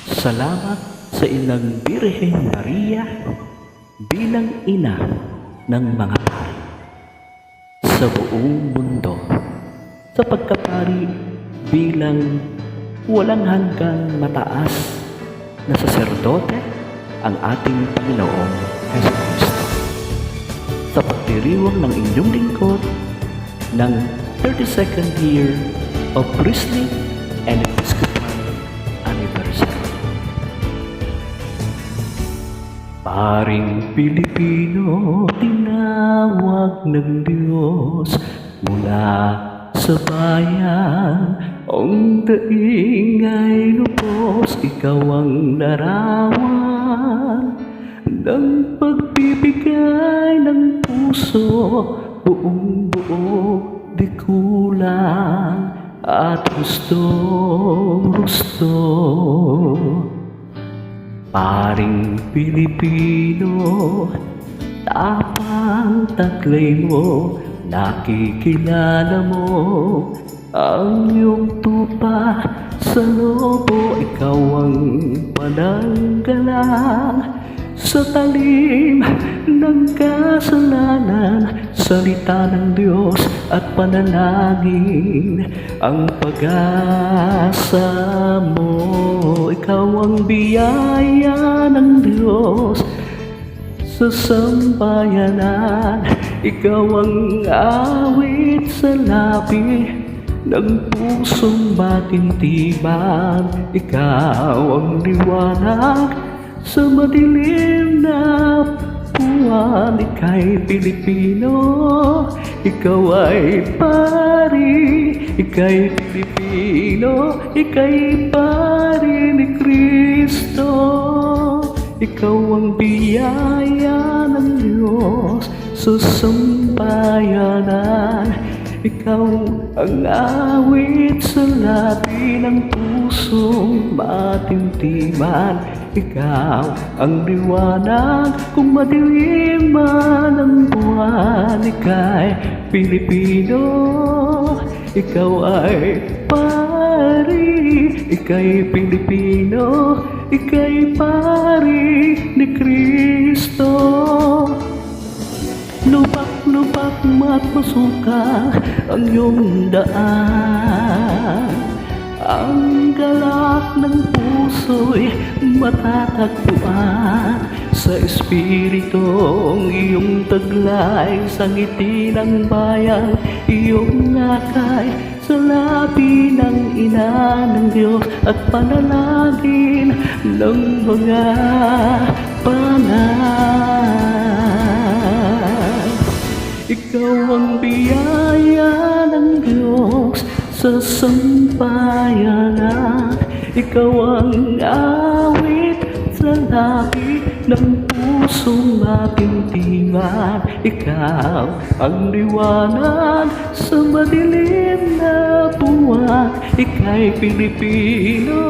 Salamat sa Inang Birhen Maria bilang ina ng mga pari sa buong mundo, sa pagkapari bilang walang hanggang mataas na saserdote ang ating Panginoong Jesucristo, sa pagdiriwang ng inyong lingkod ng 32nd year of priestly and episcopal anniversary. Paring Pilipino, tinawag ng Diyos mula sa bayan, ang daing ay lubos, ikaw ang larawan ng pagbibigay ng puso, buong buo, di kulang at gusto. Paring Pilipino, tapang taglay mo, nakikilala mo ang iyong tupa sa lobo, ikaw ang pananggalang sa talim ng kasalanan, salita ng Diyos at panalangin ang pag-asa mo. Ikaw ang biyaya ng Diyos sa sambayanan, ikaw ang awit sa labi ng pusong matintiman, ikaw ang liwanag sa madilim na buwan. Ika'y Pilipino, ikaw ay pari, ika'y Pilipino, ika'y pari ni Kristo. Ikaw ang biyaya ng Diyos sa sambayanan, ikaw ang awit sa labi ng pusong matintiman, ikaw ang liwanag kung madilim man ang buwan. Ika'y Pilipino, ikaw ay pari, ika'y Pilipino, ika'y pari ni Kristo. Lubak mapasuka ang iyong daan, ang galak ng puso'y matatagpuan sa Espiritong iyong taglay, sa ngiti ng bayan iyong akay, sa labi ng ina ng Diyos at panalangin ng mga banal. Ikaw ang biyaya ng Diyos sa sambayanan, ikaw ang awit sa labi ng pusong matintiman, ikaw ang liwanag sa madilim na buwan. Ika'y Pilipino,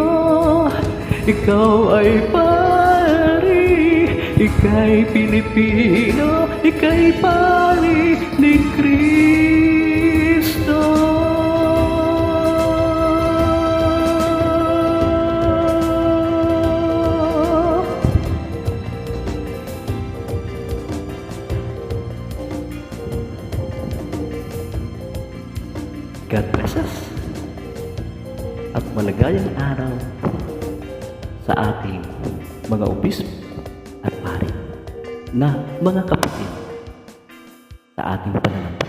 ikaw ay pari, ika'y Pilipino, ika'y pari ni Kristo. God bless us at maligayang araw sa ating mga obispo at pari na mga kapatid sa ating pananampalataya.